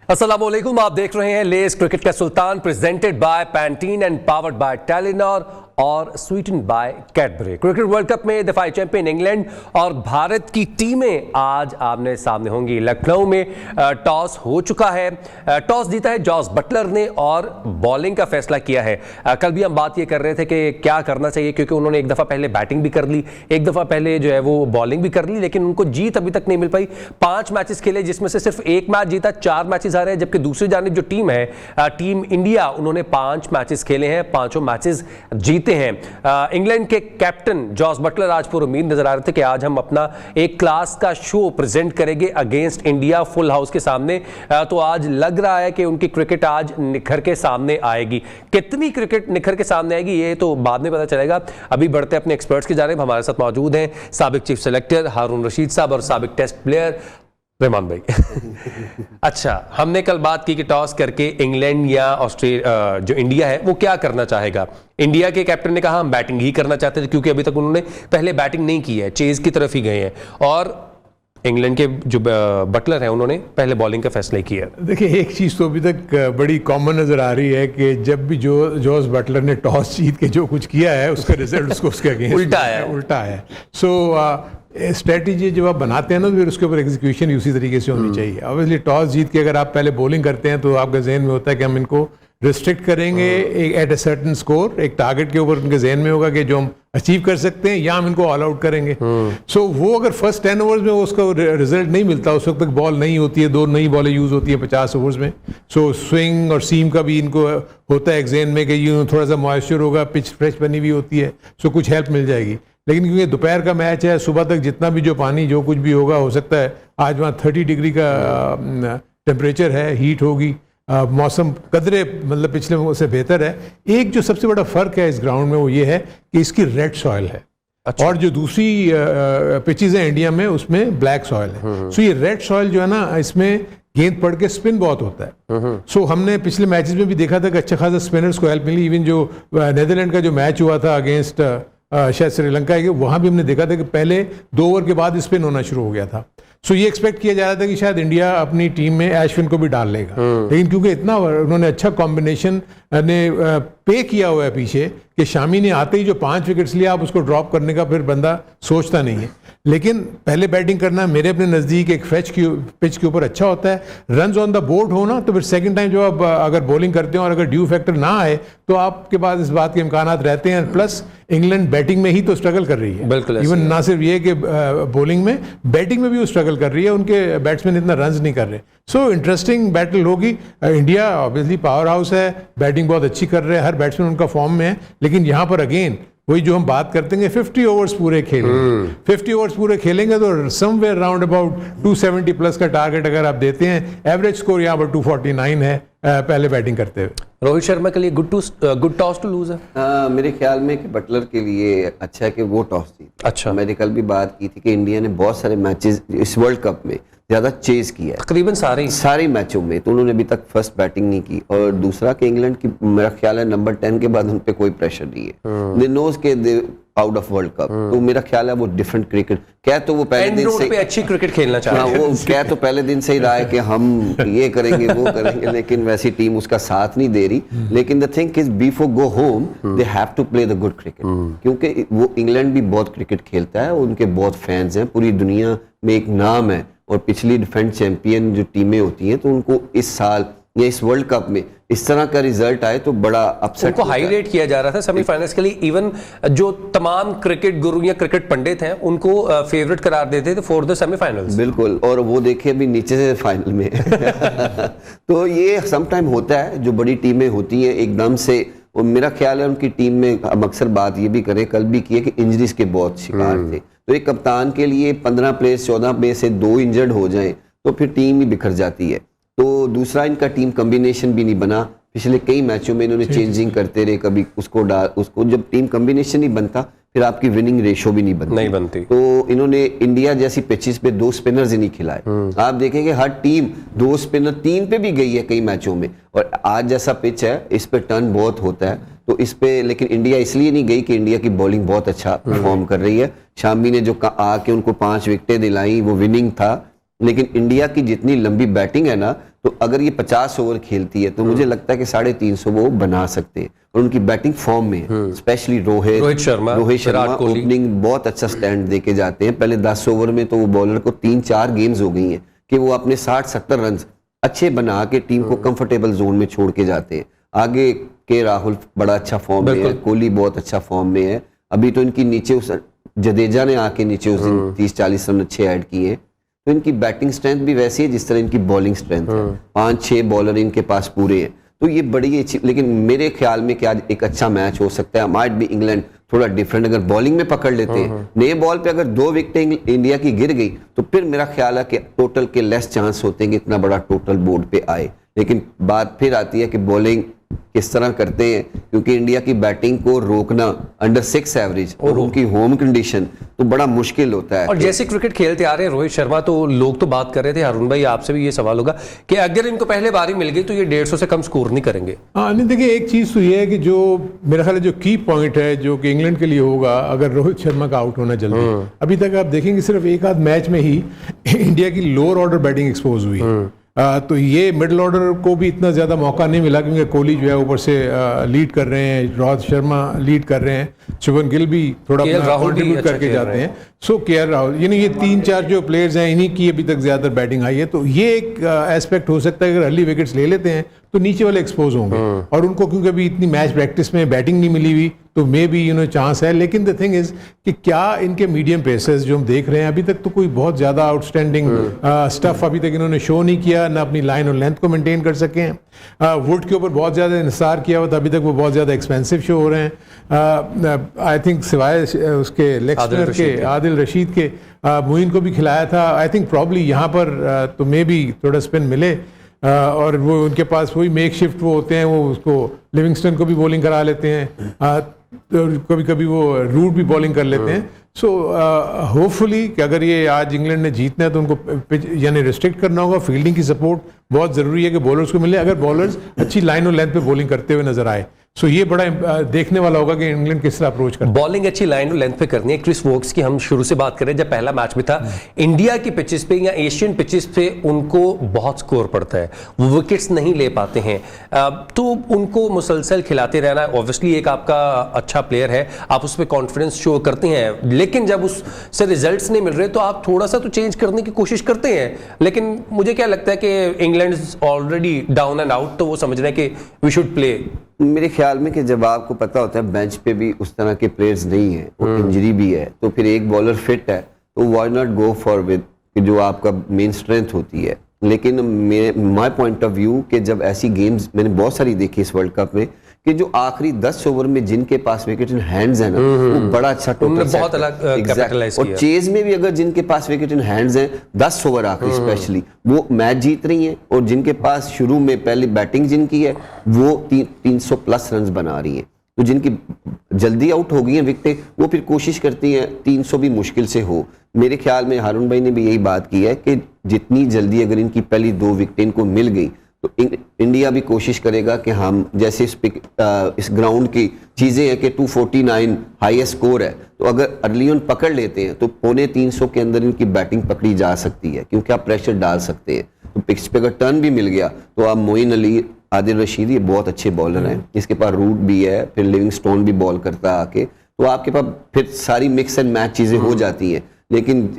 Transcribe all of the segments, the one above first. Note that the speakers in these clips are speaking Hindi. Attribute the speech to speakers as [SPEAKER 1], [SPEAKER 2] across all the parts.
[SPEAKER 1] अस्सलामुअलैकुम, आप देख रहे हैं लेस क्रिकेट का सुल्तान presented by Pantene and powered by Telenor और sweeten by Cadbury. Cricket world cup में दफाई चैंपियन इंग्लैंड और भारत की टीमें आज आमने सामने होंगी। लखनऊ में टॉस हो चुका है, टॉस जीता है जॉस बटलर ने और बॉलिंग का फैसला किया है। कल भी हम बात ये कर रहे थे कि क्या करना चाहिए, क्योंकि उन्होंने एक दफा पहले बैटिंग भी कर ली, एक दफा पहले जो है वो बॉलिंग भी कर ली, लेकिन उनको जीत अभी तक नहीं मिल पाई। 5 मैचेस खेले जिसमें से सिर्फ एक मैच जीता, 4 मैचेस हारे हैं। जबकि दूसरी जानिब जो टीम है टीम इंडिया, उन्होंने 5 मैचेस खेले हैं, 5 मैचेस जीते हैं। इंग्लैंड के कैप्टन जॉस बटलर आज पूरी उम्मीद नजर आ रहे थे कि आज हम अपना एक क्लास का शो प्रेजेंट करेंगे अगेंस्ट इंडिया फुल हाउस के सामने। तो आज लग रहा है कि उनकी क्रिकेट आज निखर के सामने आएगी। कितनी क्रिकेट निखर के सामने आएगी ये तो बाद में पता चलेगा। अभी बढ़ते अपने एक्सपर्ट्स की जानिब। हमारे साथ मौजूद हैं साबिक चीफ सेलेक्टर हारून रशीद साहब और साबिक टेस्ट प्लेयर रहमान भाई। अच्छा, हमने कल बात की कि टॉस करके इंग्लैंड या ऑस्ट्रेलिया जो इंडिया है वो क्या करना चाहेगा। इंडिया के कैप्टन ने कहा हम बैटिंग ही करना चाहते थे, क्योंकि अभी तक उन्होंने पहले बैटिंग नहीं की है, चेज की तरफ ही गए हैं। और इंग्लैंड के जो बटलर हैं उन्होंने पहले बॉलिंग का फैसला किया।
[SPEAKER 2] देखिए, एक चीज़ तो अभी तक बड़ी कॉमन नज़र आ रही है कि जब भी जॉस बटलर ने टॉस जीत के जो कुछ किया है उसका रिजल्ट उसको उसके अगेंस्ट उल्टा है। सो स्ट्रेटजी जब आप बनाते हैं ना तो फिर उसके ऊपर एग्जीक्यूशन उसी तरीके से होनी चाहिए। ऑब्वियसली टॉस जीत के अगर आप पहले बॉलिंग करते हैं तो आपका जहन में होता है कि हम इनको रिस्ट्रिक्ट करेंगे एट अ सर्टेन स्कोर, एक टारगेट के ऊपर उनके जहन में होगा कि जो हम अचीव कर सकते हैं या हम इनको ऑल आउट करेंगे। सो वो अगर फर्स्ट 10 ओवर्स में उसका रिजल्ट नहीं मिलता, उस वक्त तक बॉल नहीं होती है, 2 नई बॉलें यूज होती है 50 ओवर्स में। सो स्विंग और सीम का भी इनको होता है एग्जेन में कि यूँ थोड़ा सा मॉइस्चर होगा, पिच फ्रेश बनी हुई होती है, सो कुछ हेल्प मिल जाएगी। लेकिन क्योंकि दोपहर का मैच है, सुबह तक जितना भी जो पानी जो कुछ भी होगा हो सकता है आज वहाँ 30 डिग्री का टेम्परेचर है, हीट होगी, मौसम कदरे मतलब पिछले से बेहतर है। एक जो सबसे बड़ा फ़र्क है इस ग्राउंड में वो ये है कि इसकी रेड सॉइल है। अच्छा। और जो दूसरी पिचेस हैं इंडिया में उसमें ब्लैक सॉइल है। सो ये रेड सॉइल जो है ना, इसमें गेंद पड़ के स्पिन बहुत होता है। सो हमने पिछले मैचेस में भी देखा था कि अच्छा खासा स्पिनर्स को हेल्प मिली। इवन जो नीदरलैंड का जो मैच हुआ था अगेंस्ट शायद श्रीलंका के, वहाँ भी हमने देखा था कि पहले 2 ओवर के बाद स्पिन होना शुरू हो गया था। सो ये एक्सपेक्ट किया जा रहा था कि शायद इंडिया अपनी टीम में अश्विन को भी डाल लेगा, लेकिन क्योंकि इतना उन्होंने अच्छा कॉम्बिनेशन ने पे किया हुआ है पीछे कि शामी ने आते ही जो 5 विकेट्स लिया, आप उसको ड्रॉप करने का फिर बंदा सोचता नहीं है। लेकिन पहले बैटिंग करना मेरे अपने नज़दीक एक पिच के ऊपर अच्छा होता है। रन्स ऑन द बोर्ड हो ना तो फिर सेकंड टाइम जो आप अगर बॉलिंग करते हो और अगर ड्यू फैक्टर ना आए तो आपके पास इस बात के इम्कान रहते हैं। प्लस इंग्लैंड बैटिंग में ही तो स्ट्रगल कर रही है, बिल्कुल। इवन ना सिर्फ ये कि बॉलिंग में, बैटिंग में भी वो स्ट्रगल कर रही है, उनके बैट्समैन इतना रन्स नहीं कर रहे। सो इंटरेस्टिंग बैटल होगी। इंडिया ऑब्वियसली पावर हाउस है, बैटिंग बहुत अच्छी कर रहे हैं, हर बैट्समैन उनका फॉर्म में है। लेकिन यहाँ पर अगेन वही जो हम बात करते हैं 50 ओवर्स पूरे खेलेंगे, 50 ओवर्स पूरे खेलेंगे तो समवेयर अराउंड अबाउट 270 प्लस का टारगेट अगर आप देते हैं। एवरेज स्कोर यहाँ पर 249 है पहले बैटिंग करते हुए।
[SPEAKER 1] रोहित शर्मा के लिए गुड टॉस टू लूज है।
[SPEAKER 3] मेरे ख्याल में कि बटलर के लिए अच्छा है कि वो टॉस जीते।
[SPEAKER 1] अच्छा,
[SPEAKER 3] मैंने कल भी बात की थी कि इंडिया ने बहुत सारे मैचेस इस वर्ल्ड कप में ज़्यादा चेज किया है,
[SPEAKER 1] तकरीबन सारे मैचों
[SPEAKER 3] में, तो उन्होंने अभी तक फर्स्ट बैटिंग नहीं की। और दूसरा कि इंग्लैंड की मेरा ख्याल है नंबर 10 के बाद उन पर कोई प्रेशर नहीं है। दे नोज के दे आउट ऑफ वर्ल्ड कप, तो मेरा ख्याल है वो डिफरेंट क्रिकेट क्या तो वो पहले दिन से
[SPEAKER 1] अच्छी क्रिकेट खेलना चाह रहे हैं।
[SPEAKER 3] वो क्या तो पहले दिन से ही रहा है कि हम ये करेंगे वो करेंगे, लेकिन वैसी टीम उसका साथ नहीं दे रही। लेकिन the thing is before go home they have to play the good cricket, क्योंकि वो इंग्लैंड भी बहुत क्रिकेट खेलता है, उनके बहुत फैंस हैं, पूरी दुनिया में एक नाम है। और पिछली डिफेंस चैंपियन जो टीमें होती हैं तो उनको इस साल या इस वर्ल्ड कप में इस तरह का रिजल्ट आए तो बड़ा अपसेट
[SPEAKER 1] उनको हाईलाइट किया जा रहा था सेमीफाइनल्स के लिए। इवन जो तमाम क्रिकेट गुरु या क्रिकेट पंडित हैं उनको फेवरेट करार देते थे फॉर द सेमीफाइनल्स।
[SPEAKER 3] बिल्कुल, और वो देखिए अभी नीचे से फाइनल में तो ये समटाइम होता है, जो बड़ी टीमें होती हैं एकदम से। और मेरा ख्याल है उनकी टीम में हम अक्सर बात ये भी करें, कल भी किए कि इंजरीज के बहुत शिकार थे। तो एक कप्तान के लिए 15 प्लेयर्स 14 में से 2 इंजर्ड हो जाएं तो फिर टीम ही बिखर जाती है। तो दूसरा इनका टीम कॉम्बिनेशन भी नहीं बना। पिछले कई मैचों में इन्होंने चेंजिंग करते रहे, कभी उसको जब टीम कॉम्बिनेशन नहीं बनता फिर आपकी विनिंग रेशो भी नहीं बनती। तो इन्होंने इंडिया जैसी पिचेस पे 2 स्पिनर्स ही नहीं खिलाए। आप देखेंगे हर टीम 2 स्पिनर 3 पे भी गई है कई मैचों में, और आज जैसा पिच है इस पे टर्न बहुत होता है तो इस पे, लेकिन इंडिया इसलिए नहीं गई कि इंडिया की बॉलिंग बहुत अच्छा परफॉर्म कर रही है। शामी ने जो आके उनको 5 विकेटें दिलाई वो विनिंग था, लेकिन इंडिया की जितनी लंबी बैटिंग है ना तो अगर ये 50 ओवर खेलती है तो मुझे लगता है कि 350 वो बना सकते हैं। और उनकी बैटिंग फॉर्म में है, स्पेशली रोहित शर्मा ओपनिंग बहुत अच्छा स्टैंड देके जाते हैं। पहले 10 ओवर में तो वो बॉलर को 3-4 गेम्स हो गई हैं कि वो अपने 60-70 रन अच्छे बना के टीम को कंफर्टेबल जोन में छोड़ के जाते हैं। आगे के राहुल बड़ा अच्छा फॉर्म में है, कोहली बहुत अच्छा फॉर्म में है। अभी तो इनकी नीचे उस जडेजा ने आके नीचे उस दिन 30-40 रन अच्छे ऐड किए। तो इनकी बैटिंग स्ट्रेंथ भी वैसी है जिस तरह इनकी बॉलिंग स्ट्रेंथ है। 5-6 बॉलर इनके पास पूरे हैं, तो ये बड़ी अच्छी। लेकिन मेरे ख्याल में कि आज एक अच्छा मैच हो सकता है। माइट भी इंग्लैंड थोड़ा डिफरेंट अगर बॉलिंग में पकड़ लेते हैं, नए बॉल पे अगर 2 विकेटें इंडिया की गिर गई तो फिर मेरा ख्याल है कि टोटल के लेस चांस होते हैं कि इतना बड़ा टोटल बोर्ड पे आए। लेकिन बात फिर आती है कि बॉलिंग किस तरह करते हैं, क्योंकि इंडिया की बैटिंग को रोकना अंडर 6 एवरेज और उनकी होम कंडीशन तो बड़ा मुश्किल होता है।
[SPEAKER 1] और जैसे क्रिकेट खेलते आ रहे हैं रोहित शर्मा, तो लोग तो बात कर रहे थे, हारून भाई आपसे भी ये सवाल होगा कि अगर इनको पहले बारी मिल गई तो ये 150 से कम स्कोर नहीं करेंगे।
[SPEAKER 2] हाँ नहीं, देखिए एक चीज़ तो ये है कि जो मेरा ख्याल है जो की पॉइंट है जो कि इंग्लैंड के लिए होगा अगर रोहित शर्मा का आउट होना जल्दी। अभी तक आप देखेंगे सिर्फ एक आध मैच में ही इंडिया की लोअर ऑर्डर बैटिंग एक्सपोज हुई। तो ये मिडिल ऑर्डर को भी इतना ज़्यादा मौका नहीं मिला, क्योंकि कोहली जो है ऊपर से लीड कर रहे हैं, रोहित शर्मा लीड कर रहे हैं, शुभमन गिल भी थोड़ा कंट्रीब्यूट करके जाते हैं। सो केएल राहुल, यानी ये 3-4 जो प्लेयर्स हैं इन्हीं की अभी तक ज़्यादा बैटिंग आई है। तो ये एक एस्पेक्ट हो सकता है अगर अर्ली विकेट्स ले लेते हैं तो नीचे वाले एक्सपोज होंगे, और उनको क्योंकि अभी इतनी मैच प्रैक्टिस में बैटिंग नहीं मिली हुई तो मे बी चांस है। लेकिन द थिंग इज कि क्या इनके मीडियम पेसर्स जो हम देख रहे हैं अभी तक तो कोई बहुत ज़्यादा आउटस्टैंडिंग स्टफ अभी तक इन्होंने शो नहीं किया, ना अपनी लाइन और लेंथ को मेंटेन कर सके हैं। वुड के ऊपर बहुत ज़्यादा इंतजार किया हुआ था, अभी तक वो बहुत ज़्यादा एक्सपेंसिव शो हो रहे हैं। आई थिंक सिवाय उसके लेग स्पिनर के आदिल रशीद के मोइन को भी खिलाया था। आई थिंक प्रॉब्ली यहाँ पर तो मे बी थोड़ा स्पिन मिले, और वो उनके पास वही मेक शिफ्ट वो होते हैं, वो उसको लिविंगस्टन को भी बॉलिंग करा लेते हैं, कभी कभी वो रूट भी बॉलिंग कर लेते हैं। सो होपफुली कि अगर ये आज इंग्लैंड ने जीतना है तो उनको यानी रिस्ट्रिक्ट करना होगा। फील्डिंग की सपोर्ट बहुत ज़रूरी है कि बॉलर्स को मिले, अगर बॉलर्स अच्छी लाइन और लेंथ पे बॉलिंग करते हुए नजर आए। सो ये बड़ा देखने वाला होगा कि इंग्लैंड किस तरह अप्रोच करता है।
[SPEAKER 1] बॉलिंग अच्छी लाइन और लेंथ पे करनी है। क्रिस वोक्स की हम शुरू से बात करें, जब पहला मैच भी था इंडिया की पिचेस पे या एशियन पिचेस पे उनको बहुत स्कोर पड़ता है, वो विकेट्स नहीं ले पाते हैं, तो उनको मुसलसल खिलाते रहना ऑब्वियसली एक आपका अच्छा प्लेयर है, आप उस पर कॉन्फिडेंस शो करते हैं, लेकिन जब उससे रिजल्ट्स नहीं मिल रहे तो आप थोड़ा सा तो चेंज करने की कोशिश करते हैं। लेकिन मुझे क्या लगता है कि England already down and out, तो वो समझ रहे हैं कि वी शुड प्ले।
[SPEAKER 3] मेरे ख्याल में कि जब आपको पता होता है बेंच पे भी उस तरह के प्लेयर्स नहीं है और इंजरी भी है, तो फिर एक बॉलर फिट है तो why not go for with जो आपका मेन स्ट्रेंथ होती है। लेकिन माय पॉइंट ऑफ व्यू कि जब ऐसी गेम्स मैंने बहुत सारी देखी इस वर्ल्ड कप में कि जो आखिरी 10 ओवर में जिनके पास विकेट इन हैंड्स है ना, वो बड़ा अच्छा टोटल
[SPEAKER 1] बहुत अलग कैपिटलाइज किया।
[SPEAKER 3] और चेज में भी अगर जिनके पास विकेट इन हैंड्स हैं 10 ओवर आखिरी स्पेशली वो मैच जीत रही हैं, और जिनके पास शुरू में पहले बैटिंग जिनकी है वो 300 प्लस रन बना रही है। तो जिनकी जल्दी आउट हो गई हैं विकेटें वो फिर कोशिश करती हैं 300 भी मुश्किल से हो। मेरे ख्याल में हारून भाई ने भी यही बात की है कि जितनी जल्दी अगर इनकी पहली 2 विकेटें इनको मिल गई तो इंडिया भी कोशिश करेगा कि हम जैसे इस ग्राउंड की चीज़ें हैं कि 249 हाईएस्ट स्कोर है, तो अगर अर्ली ऑन पकड़ लेते हैं तो 250 के अंदर इनकी बैटिंग पकड़ी जा सकती है, क्योंकि आप प्रेशर डाल सकते हैं। तो पिच पे अगर टर्न भी मिल गया तो आप मोइन अली, आदिल रशीद ये बहुत अच्छे बॉलर हैं, इसके पास रूट भी है, फिर लिविंगस्टोन भी बॉल करता है आके, तो आपके पास फिर सारी मिक्स एंड मैच चीज़ें हो जाती हैं। लेकिन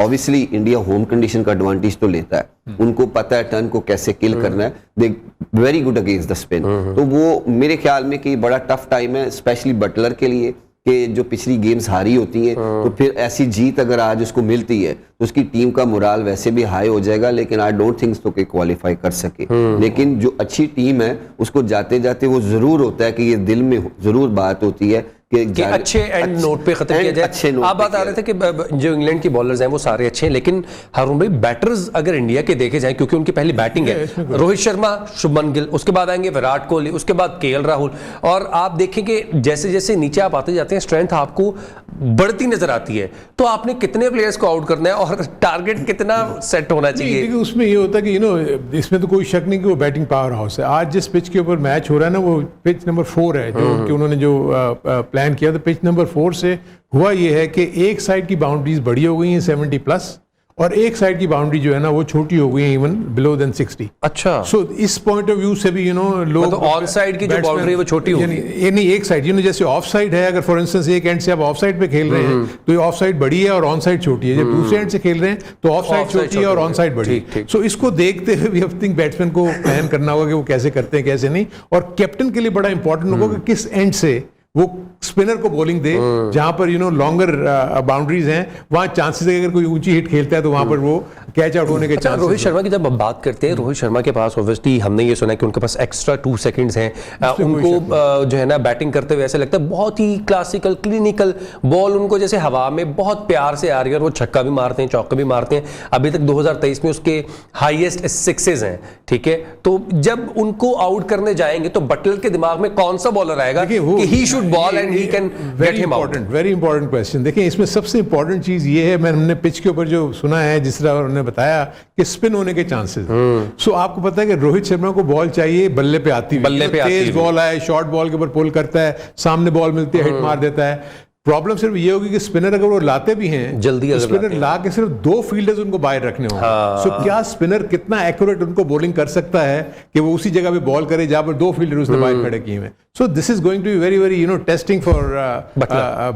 [SPEAKER 3] ऑब्वियसली इंडिया होम कंडीशन का एडवांटेज तो लेता है, उनको पता है टर्न को कैसे किल करना है, they very good against the spin. तो वो मेरे ख्याल में कि बड़ा टफ टाइम है स्पेशली बटलर के लिए कि जो पिछली गेम्स हारी होती हैं, तो फिर ऐसी जीत अगर आज उसको मिलती है तो उसकी टीम का मोराल वैसे भी हाई हो जाएगा, लेकिन आई डोंट थिंक तो कि क्वालिफाई कर सके। लेकिन जो अच्छी टीम है उसको जाते जाते वो जरूर होता है कि ये दिल में जरूर बात होती है कि
[SPEAKER 1] अच्छे एंड नोट पे खत्म किया जाए। आप बात आ रहे थे कि जो इंग्लैंड की बॉलर्स हैं वो सारे अच्छे हैं, लेकिन हारून भाई बैटर्स अगर इंडिया के देखे जाएं, क्योंकि उनकी पहली बैटिंग है, रोहित शर्मा, शुभमन गिल, उसके बाद आएंगे विराट कोहली, उसके बाद केएल राहुल, और आप देखेंगे जैसे जैसे नीचे आप आते जाते हैं स्ट्रेंथ आपको बढ़ती नजर आती है। तो आपने कितने प्लेयर्स को आउट करना है और टारगेट कितना सेट होना चाहिए?
[SPEAKER 2] देखिए उसमें ये होता है कि इसमें तो कोई शक नहीं कि वो बैटिंग पावर हाउस है। आज जिस पिच के ऊपर मैच हो रहा है ना, वो पिच नंबर 4 है जो कि उन्होंने जो प्लान किया था। पिच नंबर 4 से हुआ ये है कि एक साइड की बाउंड्रीज बड़ी हो गई हैं 70 प्लस, और एक साइड की बाउंड्री जो है ना वो छोटी हो गई है, इवन बिलो देन 60।
[SPEAKER 1] अच्छा,
[SPEAKER 2] सो इस पॉइंट ऑफ व्यू से भी लोग
[SPEAKER 1] मतलब ऑन साइड की जो बाउंड्री है वो छोटी होगी।
[SPEAKER 2] ये नहीं, एक साइड जैसे ऑफ साइड है, अगर फॉर इंस्टेंस एक एंड से आप ऑफ साइड पे खेल रहे हैं तो ये ऑफ साइड बड़ी है और ऑन साइड छोटी है, जब दूसरे एंड से खेल रहे हैं तो ऑफ साइड छोटी है और ऑन साइड बड़ी है। सो इसको देखते हुए भी अब थिंक बैट्समैन को प्लान करना होगा कि वो कैसे करते हैं कैसे नहीं, और कैप्टन के लिए बड़ा इंपॉर्टेंट होगा कि किस एंड से वो स्पिनर को बॉलिंग दे, जहां पर लॉन्गर बाउंड्रीज हैं, वहां चांसेस है अगर कोई ऊंची हिट खेलता है तो वहां पर वो कैच आउट होने के चांसेस।
[SPEAKER 1] रोहित शर्मा की जब हम बात करते हैं, रोहित शर्मा के पास ऑब्वियसली हमने ये सुना है कि उनके पास एक्स्ट्रा 2 सेकंड्स हैं, उनको जो है ना बैटिंग करते हुए ऐसे लगता है बहुत ही क्लासिकल क्लिनिकल बॉल उनको जैसे हवा में बहुत प्यार से आ रही है, और वो छक्का भी मारते हैं चौका भी मारते हैं। अभी तक 2023 में उसके हाईएस्ट 6 हैं, ठीक है। तो जब उनको आउट करने जाएंगे तो बटलर के दिमाग में कौन सा बॉलर आएगा कि he should ball and he can get him out?
[SPEAKER 2] Very important question. देखिए इसमें सबसे इंपॉर्टेंट चीज ये है, मैंने पिच के ऊपर जो सुना है, जिस तरह उन्होंने बताया कि स्पिन होने के चांसेस। सो आपको पता है कि रोहित शर्मा को बॉल चाहिए बल्ले पे आती हुई, तेज बॉल आए, शॉर्ट बॉल के ऊपर पुल करता है, सामने बॉल मिलती है हिट मार देता है। प्रॉब्लम सिर्फ ये होगी कि स्पिनर अगर वो लाते भी हैं
[SPEAKER 1] जल्दी,
[SPEAKER 2] तो स्पिनर ला के सिर्फ 2 फील्डर्स उनको बाहर रखने होंगे। सो क्या स्पिनर कितना एक्यूरेट उनको बॉलिंग कर सकता है कि वो उसी जगह पे बॉल करे जहां पर 2 फील्डर उसने बाहर खड़े किए हैं। So this is going to be very very testing for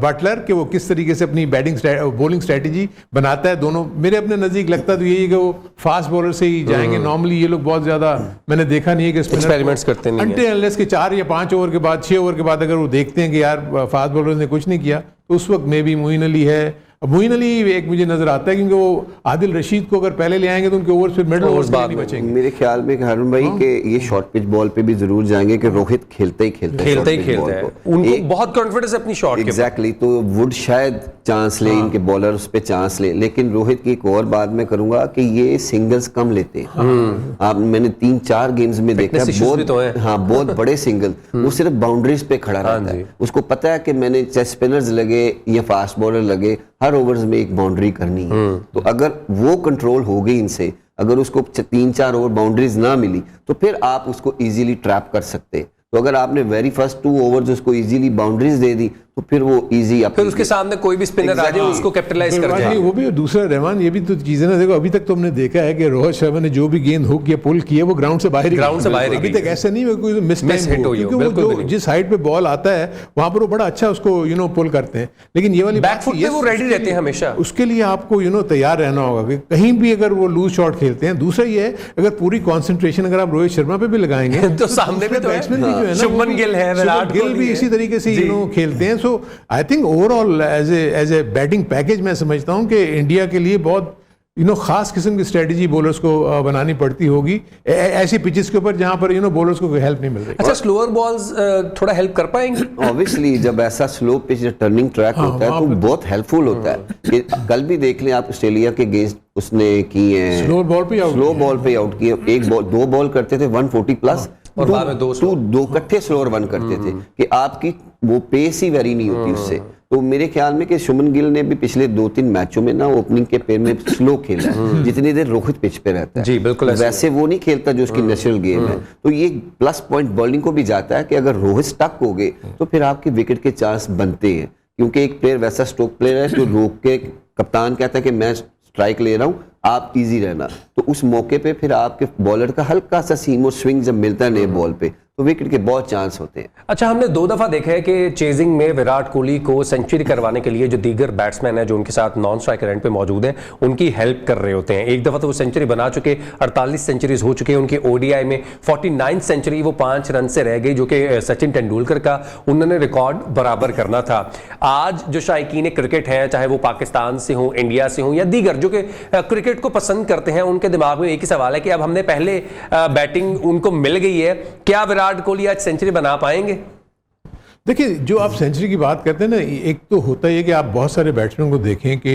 [SPEAKER 2] Buttler कि वो किस तरीके से अपनी बॉलिंग स्ट्रेटेजी बनाता है। दोनों मेरे अपने नजदीक लगता तो यही है कि वो फास्ट बॉलर से ही जाएंगे। नॉर्मली ये लोग बहुत ज्यादा मैंने देखा नहीं है कि
[SPEAKER 1] एक्सपेरिमेंट्स करते नहीं
[SPEAKER 2] है, अनलेस के 4 या 5 ओवर के बाद 6 ओवर के बाद अगर वो देखते हैं कि यार फास्ट बॉलर ने कुछ नहीं किया, तो उस वक्त मे बी मोइन अली है। मोइन अली एक मुझे नजर आता है क्योंकि वो आदिल रशीद को अगर पहले ले आएंगे तो उनके ओवर्स फिर मिडल ओवर्स नहीं बचेंगे।
[SPEAKER 3] मेरे ख्याल में हारून भाई के ये शॉर्ट पिच बॉल पे भी जरूर जाएंगे कि रोहित खेलते ही खेलते हैं,
[SPEAKER 1] उनको बहुत कॉन्फिडेंस है अपनी शॉट के।
[SPEAKER 3] एग्जैक्टली, तो वुड शायद चांस ले, इनके बॉलर उस पे चांस ले, लेकिन रोहित की एक और बात मैं करूंगा कि ये सिंगल्स कम लेते हैं। आप मैंने 3-4 गेम्स में देखा बहुत बड़े सिंगल, वो सिर्फ बाउंड्रीज पे खड़ा रहता है। उसको पता है कि मैंने चाहे स्पिनर्स लगे या फास्ट बॉलर लगे, हर ओवर्स में एक बाउंड्री करनी है। तो अगर वो कंट्रोल हो गई इनसे, अगर उसको 3-4 ओवर बाउंड्रीज ना मिली तो फिर आप उसको इजीली ट्रैप कर सकते। तो अगर आपने वेरी फर्स्ट 2 ओवर्स उसको इजीली बाउंड्रीज दे दी तो फिर वो इजी,
[SPEAKER 1] फिर उसके सामने कोई भी स्पिनर आ जाए उसको कैपिटलाइज कर जाए।
[SPEAKER 2] वो भी दूसरा रहमान, ये भी तो चीजें ना देखो, अभी तक तो हमने देखा है कि रोहित शर्मा ने जो भी गेंद हुक या पुल किया वो ग्राउंड से बाहर अभी तक ऐसा नहीं है कोई मिस हिट हो, क्योंकि वो जिस साइड पे बॉल आता है वहां पर वो बड़ा अच्छा उसको पुल करते हैं। लेकिन ये वाली
[SPEAKER 1] बैक फुट पे वो रेडी रहते हैं हमेशा,
[SPEAKER 2] उसके लिए आपको तैयार रहना होगा कि कहीं भी अगर वो लूज शॉट खेलते हैं। दूसरा ये है, अगर पूरी कॉन्सेंट्रेशन अगर आप रोहित शर्मा पे भी लगाएंगे
[SPEAKER 1] तो सामने भी बैट्समैन भी जो है ना, शुभमन गिल है, विराट
[SPEAKER 2] गिल भी इसी तरीके से खेलते हैं। So I think overall as a batting package मैं समझता हूं कि इंडिया के लिए बहुत खास किस्म की स्ट्रेटजी बॉलर्स को बनानी पड़ती होगी ऐसी पिचेस के ऊपर जहां पर बॉलर्स को कोई हेल्प नहीं मिल रही।
[SPEAKER 1] अच्छा, स्लोअर बॉल्स थोड़ा हेल्प कर पाएंगे?
[SPEAKER 3] ऑब्वियसली जब ऐसा स्लो पिच टर्निंग ट्रैक होता है तो बहुत हेल्पफुल होता है। कल भी देख लें आप, ऑस्ट्रेलिया के अगेंस्ट उसने किए हैं,
[SPEAKER 2] स्लो बॉल पे आउट किए।
[SPEAKER 3] एक बॉल 2 बॉल करते थे 140 प्लस,
[SPEAKER 1] और बाद में 2
[SPEAKER 3] इकट्ठे स्लोअर 1 करते थे कि आपकी वो पेस ही वेरी नहीं होती उससे। तो मेरे ख्याल में कि शुभमन गिल ने भी पिछले 2-3 मैचों में ना ओपनिंग के पेयर में स्लो खेला है, जितनी देर रोहित पिच पे रहता है।
[SPEAKER 1] जी बिल्कुल,
[SPEAKER 3] वैसे वो नहीं खेलता जो उसकी नेचुरल गेम है। तो ये प्लस पॉइंट बॉलिंग को भी जाता है कि अगर रोहित स्टक हो गए तो फिर आपके विकेट के चांस बनते हैं, क्योंकि एक प्लेयर वैसा स्ट्रोक प्लेयर है जो रोक के कप्तान कहता है कि मैं स्ट्राइक ले रहा हूं, आप इजी रहना। तो उस मौके पे फिर आपके बॉलर का हल्का सा सीम और स्विंग जब मिलता है नए बॉल पे तो विकेट के बहुत चांस होते हैं।
[SPEAKER 1] अच्छा, हमने 2 दफा देखा है कि चेजिंग में विराट कोहली को सेंचुरी करवाने के लिए जो दीगर बैट्समैन हैं जो उनके साथ नॉन स्ट्राइकर एंड पे मौजूद हैं उनकी हेल्प कर रहे होते हैं। एक दफा तो वो सेंचुरी बना चुके, 48 सेंचुरीज हो चुके हैं उनकी। ओडीआई में 49 सेंचुरी वो 5 रन से रह गई, जो कि सचिन तेंदुलकर का उन्होंने रिकॉर्ड बराबर करना था। आज जो शायकीन क्रिकेट हैं, चाहे वो पाकिस्तान से हो, इंडिया से हो या दीगर जो कि क्रिकेट को पसंद करते हैं, उनके दिमाग में एक ही सवाल है कि अब हमने पहले बैटिंग उनको मिल गई है, क्या विराट कोहली आज सेंचुरी बना पाएंगे?
[SPEAKER 2] देखिए, जो आप सेंचुरी की बात करते हैं ना, एक तो होता है कि आप बहुत सारे बैट्समैन को देखें कि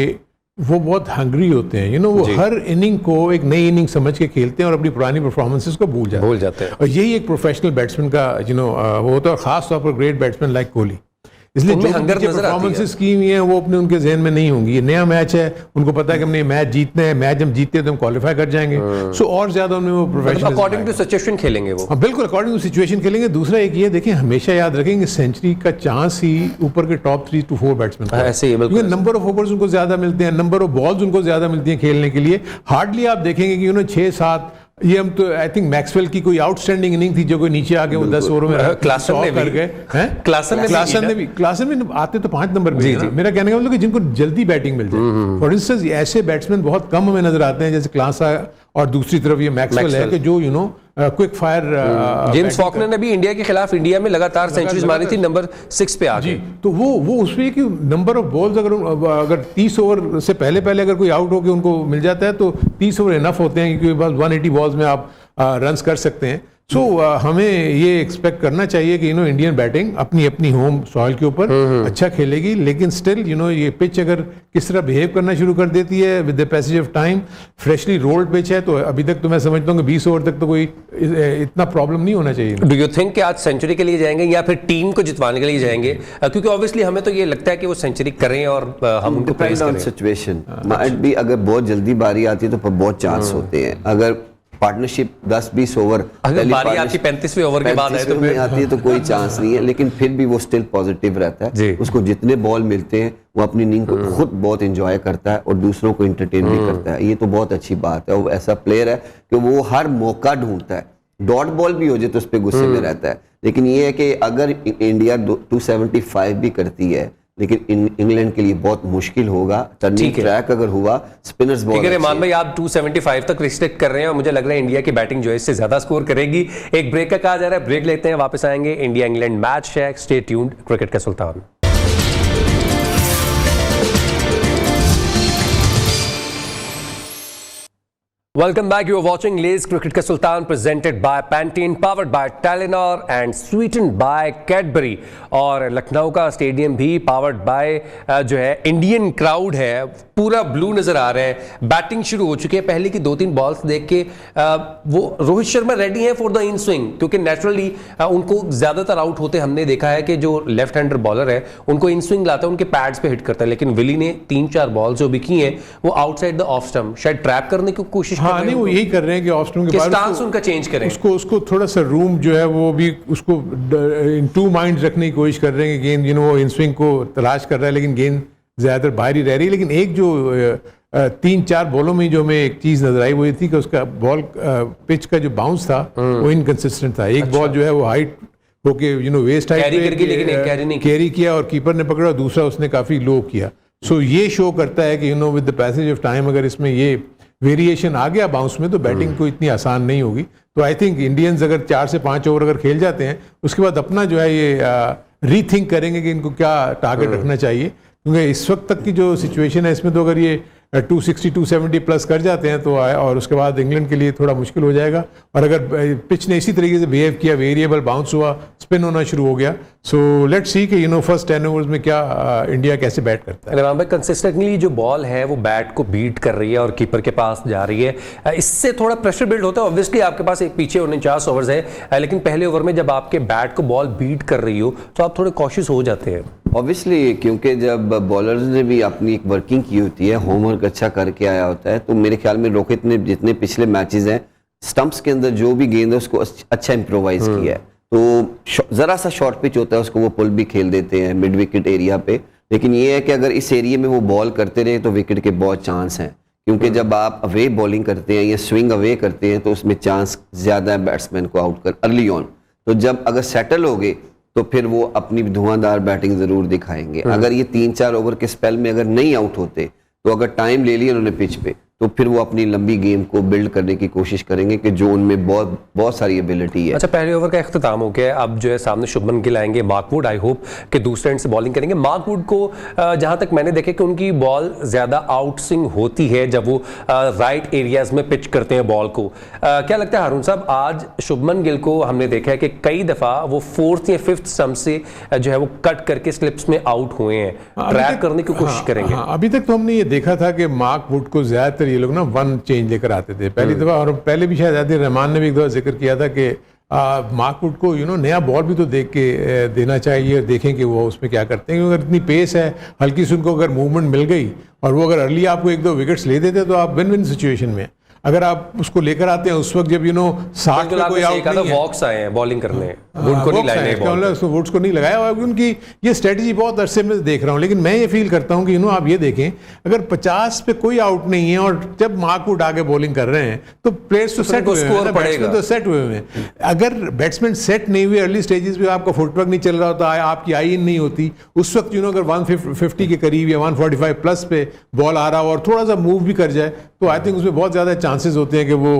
[SPEAKER 2] वो बहुत हंग्री होते हैं, वो हर इनिंग को एक नई इनिंग समझ के खेलते हैं और अपनी पुरानी परफॉर्मेंसेस को भूल जाते हैं। और यही एक प्रोफेशनल बैट्समैन का वो होता है, खास तौर पर ग्रेट बैट्समैन लाइक कोहली। इसलिए
[SPEAKER 1] उनमें
[SPEAKER 2] जो
[SPEAKER 1] हंगर नजर आती है।
[SPEAKER 2] परफॉर्मेंसेस की हुई हैं वो अपने उनके जहन में नहीं होंगी। ये नया मैच है, उनको पता है कि हमने मैच जीतना है, मैच हम जीतते हैं तो हम क्वालिफाई कर जाएंगे। सो और ज्यादा उनमें वो प्रोफेशनल
[SPEAKER 1] अकॉर्डिंग टू सिचुएशन खेलेंगे वो।
[SPEAKER 2] हाँ बिल्कुल अकॉर्डिंग टू सिचुएशन खेलेंगे। दूसरा एक ये देखें, हमेशा याद रखेंगे सेंचुरी का चांस ही ऊपर के टॉप 3 to 4 बैट्समैन का है।
[SPEAKER 1] ऐसे ही है, बिल्कुल।
[SPEAKER 2] क्योंकि नंबर ऑफ ओवर्स उनको ज्यादा मिलते हैं, नंबर ऑफ बॉल्स उनको ज्यादा मिलती हैं खेलने के लिए। हार्डली आप देखेंगे कि 6-7 ये हम तो आई थिंक मैक्सवेल की कोई आउटस्टैंडिंग इनिंग थी जो कोई नीचे आके वो 10 ओवरों में
[SPEAKER 1] क्लासन ने
[SPEAKER 2] कर
[SPEAKER 1] भी-
[SPEAKER 2] गए हैं। क्लासन में आते तो 5 नंबर पे है। मेरा कहने का मतलब कि जिनको जल्दी बैटिंग मिल जाए। फॉर इंस्टेंस ऐसे बैट्समैन बहुत कम हमें नजर आते हैं, जैसे क्लासा और दूसरी तरफ ये मैक्सवेल है कि जो क्विक फायर।
[SPEAKER 1] जेम्स फॉकनर ने भी इंडिया के खिलाफ इंडिया में लगातार सेंचुरीज मारी थी, नंबर 6 पे आ
[SPEAKER 2] जी,
[SPEAKER 1] गए।
[SPEAKER 2] तो वो उसमें कि नंबर ऑफ बॉल्स अगर 30 ओवर से पहले अगर कोई आउट होकर उनको मिल जाता है तो 30 ओवर इनफ होते हैं, क्योंकि बस 180 बॉल्स में आप रन्स कर सकते हैं। सो हमें ये एक्सपेक्ट करना चाहिए कि इंडियन बैटिंग अपनी होम सॉइल के ऊपर अच्छा खेलेगी, लेकिन स्टिल ये पिच अगर किस तरह बिहेव करना शुरू कर देती है with the passage of time, freshly rolled pitch है, तो अभी तक तो मैं समझता हूँ कि 20 ओवर तक तो कोई इतना प्रॉब्लम नहीं होना चाहिए।
[SPEAKER 1] डू यू थिंक कि आज सेंचुरी के लिए जाएंगे या फिर टीम को जितवाने के लिए जाएंगे? क्योंकि ऑब्वियसली हमें तो ये लगता है कि वो सेंचुरी करें और हम उनको प्रेज करें।
[SPEAKER 3] सिचुएशन माइट भी, अगर बहुत जल्दी बारी आती है तो बहुत चांस होते हैं। अगर पार्टनरशिप 10-20 ओवर
[SPEAKER 1] अगर बारी आपकी 35वें ओवर के बाद आए तो
[SPEAKER 3] में आती है तो कोई चांस नहीं है, लेकिन फिर भी वो स्टिल पॉजिटिव रहता है। उसको जितने बॉल मिलते हैं वो अपनी इनिंग को खुद बहुत एंजॉय करता है और दूसरों को एंटरटेन भी करता है। ये तो बहुत अच्छी बात है। वो ऐसा प्लेयर है कि वो हर मौका ढूंढता है। डॉट बॉल भी हो जाए तो उस पर गुस्से में रहता है, लेकिन ये है कि अगर इंडिया 275 भी करती है, लेकिन इंग्लैंड के लिए बहुत मुश्किल होगा। टर्निंग ट्रैक अगर हुआ, स्पिनर्स बहुत
[SPEAKER 1] ठीक है। रहमान भाई, आप 275 तक रिस्ट्रिक्ट कर रहे हैं और मुझे लग रहा है इंडिया की बैटिंग जो है इससे ज्यादा स्कोर करेगी। एक ब्रेक का कहा जा रहा है, ब्रेक लेते हैं, वापस आएंगे। इंडिया इंग्लैंड मैच है, स्टे ट्यून्ड, क्रिकेट का सुल्तान। Welcome back. You are watching Lay's Cricket ka Sultan, presented by Pantene, powered by Telenor and sweetened by Cadbury. और लखनऊ का स्टेडियम भी पावर्ड बाय जो है इंडियन क्राउड है, पूरा ब्लू नजर आ रहा है। बैटिंग शुरू हो चुकी है। पहले की 2-3 बॉल्स देख के वो रोहित शर्मा रेडी हैं फॉर द इन स्विंग, क्योंकि नेचुरली उनको ज्यादातर आउट होते हमने देखा है कि जो लेफ्ट हैंडर बॉलर है उनको इन स्विंग लाता है, उनके पैड्स पे हिट करता है। लेकिन विली ने 3-4 बॉल जो भी की हैं वो आउटसाइड द ऑफ स्टंप शायद ट्रैप करने की कोशिश
[SPEAKER 2] हाँ, नहीं, वो यही कर रहे हैं कि ऑफ स्टंप के बाद
[SPEAKER 1] स्टांस उनका चेंज करें,
[SPEAKER 2] उसको थोड़ा सा रूम जो है वो भी उसको इन टू माइंड्स रखने की कोशिश कर रहे हैं कि गेंद वो इन स्विंग को तलाश कर रहा है, लेकिन गेंद ज्यादातर बाहर ही रह रही है। लेकिन एक जो 3-4 बॉलों में जो हमें एक चीज नजर आई वो ये थी कि उसका बॉल पिच का जो बाउंस था वो इनकंसिस्टेंट था। एक बॉल जो है वो हाइट होके वेस्ट हाइट कैरी किया और कीपर ने पकड़ा, और दूसरा उसने काफी लो किया। सो ये शो करता है कि with the passage of time अगर इसमें ये वेरिएशन आ गया बाउंस में तो बैटिंग को इतनी आसान नहीं होगी। तो आई थिंक इंडियंस अगर 4 से 5 ओवर अगर खेल जाते हैं उसके बाद अपना जो है ये रीथिंक करेंगे कि इनको क्या टारगेट रखना चाहिए, क्योंकि इस वक्त तक की जो सिचुएशन है इसमें तो अगर ये 260-270 प्लस कर जाते हैं तो और उसके बाद इंग्लैंड के लिए थोड़ा मुश्किल हो जाएगा। और अगर पिच ने इसी तरीके से बिहेव किया, वेरिएबल बाउंस हुआ, स्पिन होना शुरू हो गया, सो लेट्स सी कि फर्स्ट 10 ओवर्स में क्या इंडिया कैसे बैट करता है।
[SPEAKER 1] रहमान भाई, कंसिस्टेंटली जो बॉल है वो बैट को बीट कर रही है और कीपर के पास जा रही है, इससे थोड़ा प्रेशर बिल्ड होता है। ऑब्वियसली आपके पास एक पीछे 49 ओवर्स है, लेकिन पहले ओवर में जब आपके बैट को बॉल बीट कर रही हो तो आप थोड़े कॉशियस हो जाते हैं।
[SPEAKER 3] ऑब्वियसली, क्योंकि जब बॉलर्स ने भी अपनी एक वर्किंग की होती है, होमवर्क अच्छा करके आया होता है, तो मेरे ख्याल में रोहित ने जितने पिछले मैचेस हैं स्टंप्स के अंदर जो भी गेंद है उसको अच्छा इंप्रोवाइज किया है। तो जरा सा शॉर्ट पिच होता है उसको वो पुल भी खेल देते हैं मिड विकेट एरिया पे, लेकिन ये है कि अगर इस एरिया में वो बॉल करते रहे तो विकेट के बहुत चांस हैं, क्योंकि जब आप अवे बॉलिंग करते हैं या स्विंग अवे करते हैं तो उसमें चांस ज्यादा है बैट्समैन को आउट कर अर्ली ऑन। तो जब अगर सेटल हो गए तो फिर वो अपनी धुआंधार बैटिंग जरूर दिखाएंगे। अगर ये 3-4 ओवर के स्पेल में अगर नहीं आउट होते तो अगर टाइम ले लिया उन्होंने पिच पे तो फिर वो अपनी लंबी गेम को बिल्ड करने की कोशिश करेंगे कि जो उनमें बहुत सारी एबिलिटी है।
[SPEAKER 1] अच्छा, पहले ओवर का इख्तिताम हो गया, अब जो है सामने शुभमन गिल आएंगे, मार्क वुड आई होप कि दूसरे एंड से बॉलिंग करेंगे। मार्क वुड को जहां तक मैंने देखा कि उनकी बॉल ज्यादा आउट स्विंग होती है जब वो राइट एरियाज में पिच करते हैं बॉल को। क्या लगता है हारून साहब, आज शुभमन गिल को हमने देखा है कि कई दफा वो 4th या 5th स्टंप से जो है वो कट करके स्लिप्स में आउट हुए हैं, ट्रैप करने की कोशिश करेंगे।
[SPEAKER 2] अभी तक तो हमने ये देखा था कि मार्क वुड को ज्यादातर ये लोग ना 1 चेंज लेकर आते थे पहली दफा, और पहले भी शायद रहमान ने भी एक दफा जिक्र किया था कि मार्कवुड को नया बॉल भी तो देख के देना चाहिए, देखें कि वो उसमें क्या करते हैं, क्योंकि अगर इतनी पेस है, हल्की से उनको अगर मूवमेंट मिल गई और वो अगर अर्ली आपको 1-2 विकेट्स ले देते तो आप विन विन सिचुएशन में। अगर आप उसको लेकर आते हैं उस वक्त जब 60 पे कोई आउट नहीं है,
[SPEAKER 1] वॉक्स आए हैं बॉलिंग करने, वुड को नहीं लगाए,
[SPEAKER 2] वुड्स को नहीं लगाया हुआ, उनकी ये स्ट्रेटजी बहुत अरसे में देख रहा हूँ। लेकिन मैं ये फील करता हूँ कि आप ये देखें, अगर 50 पे कोई आउट नहीं है और जब मार्कवुड आगे बॉलिंग कर रहे हैं तो प्लेयर्स तो सेट हुए हैं, बैट्समैन तो सेट हुए हैं। अगर बैट्समैन सेट नहीं हुए, अर्ली स्टेजेस पे आपका फुटवर्क नहीं चल रहा होता, आपकी आई इन नहीं होती, उस वक्त अगर 150 के करीब या 145 प्लस पे बॉल आ रहा हो और थोड़ा सा मूव भी कर जाए तो आई थिंक उसमें बहुत ज़्यादा चांसेस होते हैं कि वो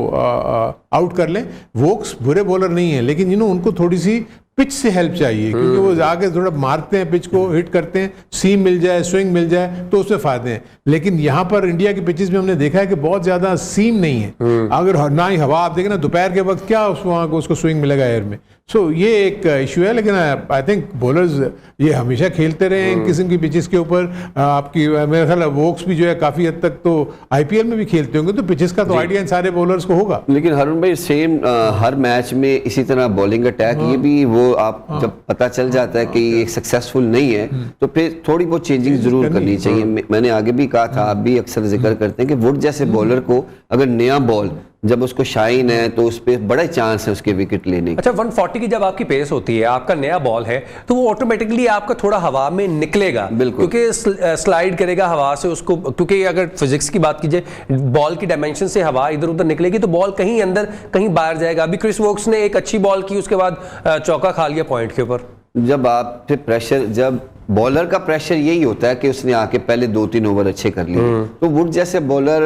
[SPEAKER 2] आउट कर लें। वोक्स बुरे बॉलर नहीं है, लेकिन उनको थोड़ी सी पिच से हेल्प चाहिए, क्योंकि वो जाके थोड़ा मारते हैं, पिच को हिट करते हैं, सीम मिल जाए, स्विंग मिल जाए तो उसमें फायदे हैं। लेकिन यहाँ पर इंडिया की पिचेस में हमने देखा है कि बहुत ज्यादा सीम नहीं है, अगर ना ही हवा, आप देखें ना दोपहर के वक्त क्या उसको स्विंग मिलेगा एयर में। सो ये एक इशू है। लेकिन आई थिंक बॉलर्स ये हमेशा खेलते रहे इन किस्म की पिचेस के ऊपर। आपकी मेरा ख्याल है वोक्स भी जो है काफी हद तक तो आईपीएल में भी खेलते होंगे, तो पिचेस का तो आइडिया इन सारे बॉलर्स को होगा।
[SPEAKER 3] लेकिन हरुण भाई सेम हर मैच में इसी तरह बॉलिंग अटैक, ये भी वो आप जब पता चल जाता है कि ये सक्सेसफुल नहीं है तो फिर थोड़ी बहुत चेंजिंग जरूर करनी चाहिए। मैंने आगे भी कहा था, आप भी अक्सर जिक्र करते हैं कि वुड जैसे बॉलर को अगर नया बॉल जब उसको शाइन है तो उस पर बड़ा चांस है उसके विकेट लेने की।
[SPEAKER 1] अच्छा, 140 की जब आपकी पेस होती है, आपका नया बॉल है, तो वो ऑटोमेटिकली आपका थोड़ा हवा में निकलेगा,
[SPEAKER 3] बिल्कुल,
[SPEAKER 1] क्योंकि स्लाइड करेगा हवा से उसको, क्योंकि अगर फिजिक्स की बात कीजिए, बॉल की डायमेंशन से हवा इधर उधर निकलेगी तो बॉल कहीं अंदर कहीं बाहर जाएगा। अभी क्रिस वोक्स ने एक अच्छी बॉल की, उसके बाद चौका खा लिया पॉइंट के ऊपर।
[SPEAKER 3] जब आप फिर प्रेशर, जब बॉलर का प्रेशर यही होता है कि उसने आके पहले 2-3 ओवर अच्छे कर लिए, तो वुड जैसे बॉलर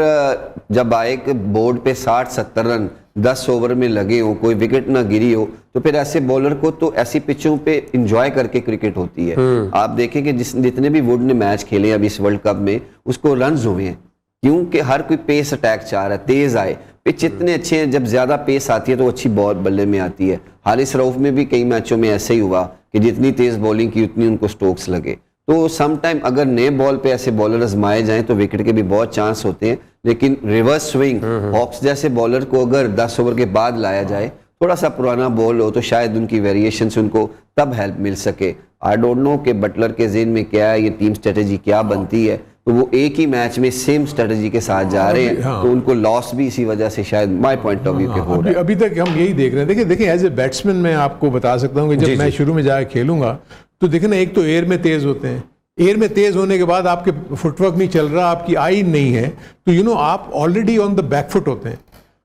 [SPEAKER 3] जब आए कि बोर्ड पे 60-70 रन 10 ओवर में लगे हो, कोई विकेट ना गिरी हो, तो फिर ऐसे बॉलर को तो ऐसी पिचों पे एंजॉय करके क्रिकेट होती है। आप देखें कि जितने भी वुड ने मैच खेले अभी इस वर्ल्ड कप में, उसको रन्स हुए हैं क्योंकि हर कोई पेस अटैक चाह रहा है, तेज आए। पिच इतने अच्छे हैं, जब ज्यादा पेस आती है तो अच्छी बॉल बल्ले में आती है। हारिस रऊफ में भी कई मैचों में ऐसे ही हुआ कि जितनी तेज बॉलिंग की उतनी उनको स्ट्रोक्स लगे। तो सम टाइम अगर नए बॉल पे ऐसे बॉलर आजमाए जाएं तो विकेट के भी बहुत चांस होते हैं। लेकिन रिवर्स स्विंग हॉक्स जैसे बॉलर को अगर 10 ओवर के बाद लाया जाए, थोड़ा सा पुराना बॉल हो, तो शायद उनकी वेरिएशन से उनको तब हेल्प मिल सके। आई डोंट नो कि बटलर के ज़हन में क्या है, ये टीम स्ट्रेटेजी क्या बनती है, तो वो एक ही मैच में सेम स्ट्रेटेजी के साथ जा रहे हैं, तो उनको लॉस भी इसी वजह से शायद माय पॉइंट ऑफ व्यू के हो रहा है।
[SPEAKER 2] अभी तक हम यही देख रहे हैं। देखिए एज ए बैट्समैन मैं आपको बता सकता हूँ कि जब मैं शुरू में जाकर खेलूंगा तो देखिए ना, एक तो एयर में तेज होते हैं, एयर में तेज होने के बाद आपके फुटवर्क नहीं चल रहा, आपकी आई नहीं है, तो आप ऑलरेडी ऑन द बैकफुट होते हैं।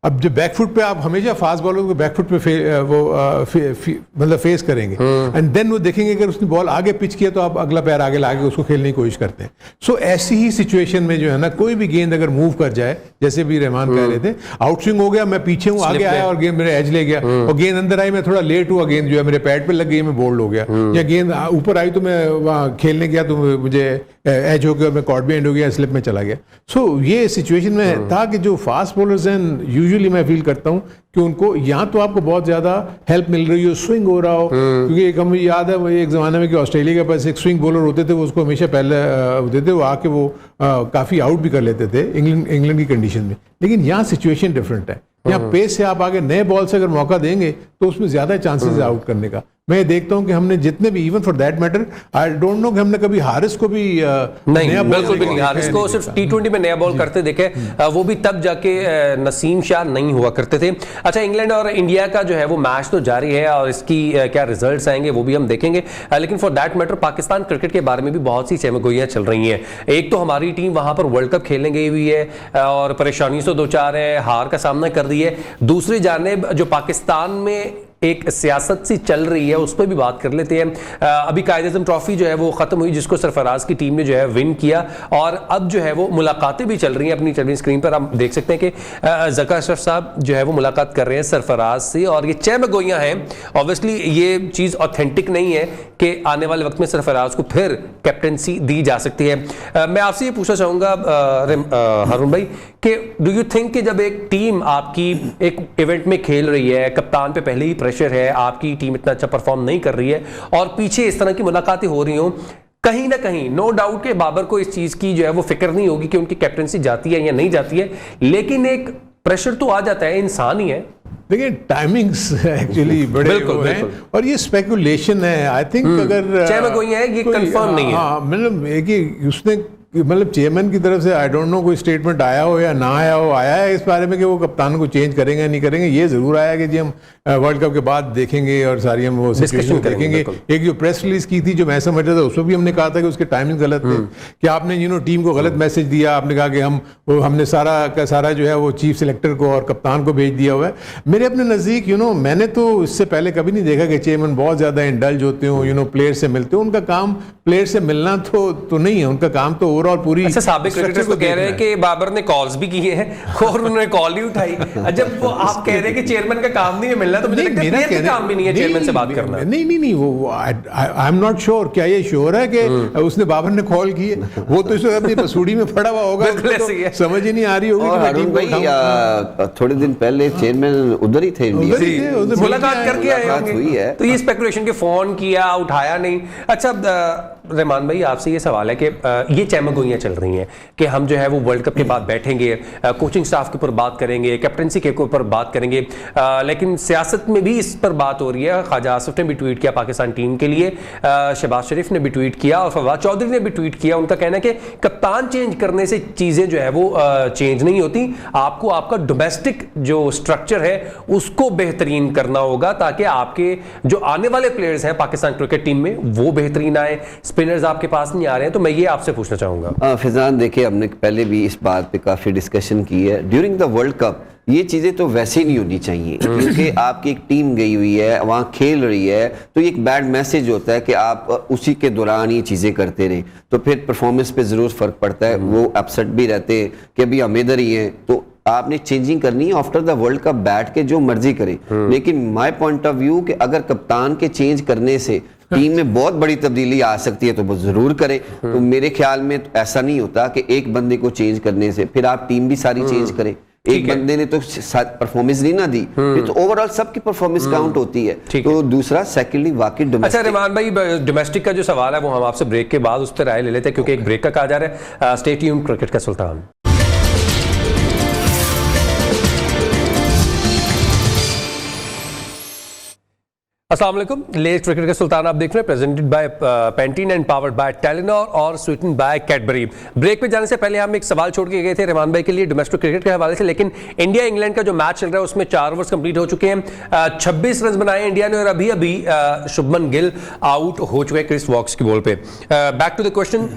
[SPEAKER 2] अब जब बैकफुट पे आप हमेशा फास्ट बॉलर को बैकफुट पे मतलब फेस करेंगे, एंड देन वो देखेंगे अगर उसने बॉल आगे पिच किया तो आप अगला पैर आगे लाके उसको खेलने की कोशिश करते हैं। सो ऐसी ही सिचुएशन में जो है ना, कोई भी गेंद अगर मूव कर जाए, जैसे भी रहमान कह रहे थे, आउट स्विंग हो गया, मैं पीछे हूँ, आगे आया और गेंद मेरे एज ले गया, और गेंद अंदर आई, मैं थोड़ा लेट हुआ, गेंद जो है मेरे पैड पे लग गई, मैं बोल्ड हो गया, या गेंद ऊपर आई तो मैं वहाँ खेलने गया तो मुझे एज हो गया, मैं कॉर्ड भी एंड हो गया, स्लिप में चला गया। सो ये सिचुएशन में था कि जो फास्ट बॉलर्स हैं, यूजुअली मैं फील करता हूँ कि उनको यहाँ तो आपको बहुत ज्यादा हेल्प मिल रही हो, स्विंग हो रहा हो, क्योंकि एक हमें याद है एक जमाने में कि ऑस्ट्रेलिया के पास एक स्विंग बॉलर होते थे, वो उसको हमेशा पहले देते, वो आके वो काफी आउट भी कर लेते थे इंग्लैंड की कंडीशन में। लेकिन यहाँ सिचुएशन डिफरेंट है, यहाँ पेस से आप आगे नए बॉल से अगर मौका देंगे तो उसमें ज्यादा चांसेस है आउट करने का। मैं देखता हूं कि हमने जितने भी, even for that matter, I don't know कि हमने कभी हारिस को भी
[SPEAKER 1] नहीं, बिल्कुल भी नहीं, हारिस को सिर्फ T20 में नया बॉल करते देखे, वो भी तब जाके नसीम शाह नहीं हुआ करते थे। अच्छा, इंग्लैंड और इंडिया का जो है वो मैच तो जारी है और इसकी क्या रिजल्ट्स आएंगे वो भी हम देखेंगे। लेकिन for that matter Pakistan cricket के बारे में भी बहुत सी सहमगोइयां चल रही हैं। एक तो हमारी टीम वहां पर वर्ल्ड कप खेलने गई हुई है और परेशानी से दो चार है, हार का सामना कर रही है। दूसरी जानिब जो पाकिस्तान में एक सियासत सी चल रही है, उस पर भी बात कर लेते हैं। अभी कायद-ए-आज़म ट्रॉफी जो है वो खत्म हुई, जिसको सरफराज की टीम ने जो है विन किया, और अब जो है वो मुलाकातें भी चल रही हैं। अपनी टेलीविजन स्क्रीन पर आप देख सकते हैं कि ज़का अशरफ साहब जो है वो मुलाकात कर रहे हैं सरफराज से, और ये चहमगोइयां हैं। ऑब्वियसली ये चीज़ ऑथेंटिक नहीं है कि आने वाले वक्त में सरफराज को फिर कैप्टनसी दी जा सकती है। मैं आपसे ये पूछना चाहूँगा हारून भाई कि डू यू थिंक कि जब एक टीम आपकी एक इवेंट में खेल रही है, कप्तान पे पहले ही प्रेशर है, आपकी टीम इतना अच्छा परफॉर्म नहीं कर रही है और पीछे इस तरह की मुलाकातें हो रही हों, कहीं ना कहीं नो डाउट के बाबर को इस चीज की जो है वो फिक्र नहीं होगी कि उनकी कैप्टनसी जाती है या नहीं जाती है, लेकिन एक प्रेशर तो आ जाता है, इंसान ही है।
[SPEAKER 2] देखिए टाइमिंग्स एक्चुअली बड़े
[SPEAKER 1] बिल्कुल,
[SPEAKER 2] वो हैं
[SPEAKER 1] बिल्कुल।
[SPEAKER 2] और ये स्पेकुलेशन है। आई थिंक अगर
[SPEAKER 1] चेयरमैन कोई है ये कंफर्म नहीं है।
[SPEAKER 2] हाँ, मतलब एक ही उसने मतलब चेयरमैन की तरफ से आई डोंट नो कोई स्टेटमेंट आया हो या ना आया हो, आया है इस बारे में कि वो कप्तान को चेंज करेंगे या नहीं करेंगे। ये जरूर आया कि जी हम वर्ल्ड कप के बाद देखेंगे और सारी हम वो सिचुएशन देखेंगे। एक जो प्रेस रिलीज की थी जो मैं समझ रहा था उसमें भी हमने कहा था कि उसके टाइमिंग गलत थे, कि आपने टीम को गलत मैसेज दिया। आपने कहा कि हमने सारा का सारा जो है वो चीफ सिलेक्टर को और कप्तान को भेज दिया हुआ है। मेरे अपने नज़दीक मैंने तो इससे पहले कभी नहीं देखा कि चेयरमैन बहुत ज़्यादा इंडल्ज होते हो प्लेयर से मिलते हो। उनका काम प्लेयर से मिलना तो नहीं है, उनका काम तो ओवरऑल पूरी
[SPEAKER 1] क्रिकेटर्स तो कह रहे हैं कि बाबर ने कॉल्स भी किए हैं और उन्होंने कॉल ही उठाई। जब वो आप कह रहे हैं कि चेयरमैन का काम नहीं है मिलना, तो मुझे लगता है प्लेयर का काम भी नहीं है चेयरमैन से बात करना।
[SPEAKER 2] नहीं वो आई एम नॉट श्योर। क्या ये श्योर है कि उसने बाबर ने कॉल की है? वो तो इस वक्त अपनी पसूड़ी में पड़ा हुआ होगा, तो समझ ही नहीं आ रही होगी।
[SPEAKER 3] और हारून भाई थोड़े दिन पहले चेयरमैन उधर ही थे,
[SPEAKER 1] मुलाकात करके आए होंगे, तो ये स्पेकुलेशन के फोन किया उठाया नहीं। अच्छा रहमान भाई, आपसे ये सवाल है कि ये चहमगोइयां चल रही हैं कि हम जो है वो वर्ल्ड कप के बाद बैठेंगे, कोचिंग स्टाफ के ऊपर बात करेंगे, कैप्टनसी के ऊपर बात करेंगे, लेकिन सियासत में भी इस पर बात हो रही है। ख्वाजा आसिफ ने भी ट्वीट किया पाकिस्तान टीम के लिए, शहबाज शरीफ ने भी ट्वीट किया और फवाद चौधरी ने भी ट्वीट किया। उनका कहना है कि कप्तान चेंज करने से चीज़ें जो है वो चेंज नहीं होती, आपको आपका डोमेस्टिक जो स्ट्रक्चर है उसको बेहतरीन करना होगा ताकि आपके जो आने वाले प्लेयर्स हैं पाकिस्तान क्रिकेट टीम में वो बेहतरीन आए। स्पिनर्स आपके पास नहीं आ रहे हैं, तो मैं ये आपसे पूछना चाहूंगा।
[SPEAKER 3] फिजान देखिए, हमने पहले भी इस बात पे काफी डिस्कशन की है। ड्यूरिंग द वर्ल्ड कप ये चीजें तो वैसे नहीं होनी चाहिए, क्योंकि आपकी एक टीम गई हुई है, वहां खेल रही है, तो ये एक बैड मैसेज होता है कि आप उसी के दौरान ये चीजें करते रहे, तो फिर परफॉर्मेंस पे जरूर फर्क पड़ता है। वो अपसेट भी रहते हैं कि अभी हम इधर ही हैं, तो आपने चेंजिंग करनी है आफ्टर द वर्ल्ड कप, बैठ के जो मर्जी करें। लेकिन माय पॉइंट ऑफ व्यू कि अगर कप्तान के चेंज करने से टीम में बहुत बड़ी तब्दीली आ सकती है तो वो जरूर करें। तो मेरे ख्याल में ऐसा नहीं होता कि एक बंदे को चेंज करने से फिर आप टीम भी सारी चेंज करें। एक बंदे ने तो परफॉर्मेंस नहीं ना दी, फिर तो ओवरऑल सबकी परफॉर्मेंस काउंट होती है। तो दूसरा सेकेंडली वाकई
[SPEAKER 1] अच्छा रहमान भाई, डोमेस्टिक का जो सवाल है वो हम आपसे ब्रेक के बाद उस पर राय ले लेते हैं, क्योंकि एक ब्रेक का कहा जा रहा है। स्टे ट्यून्ड, क्रिकेट का सुल्तान। अस्सलाम वालेकुम, लेटेस्ट क्रिकेट का सुल्तान आप देख रहे हैं, presented by Pantene and powered by Telenor और स्वीटन बाय कैडबरी। ब्रेक पे जाने से पहले हम एक सवाल छोड़ के गए थे रहमान भाई के लिए डोमेस्टिक क्रिकेट के हवाले से, लेकिन इंडिया इंग्लैंड का जो मैच चल रहा है उसमें 4 ओवर्स कंप्लीट हो चुके हैं। 26 रन बनाए इंडिया ने और अभी अभी शुभमन गिल आउट हो चुके हैं क्रिस वॉक्स की बॉल पे। Back to the question,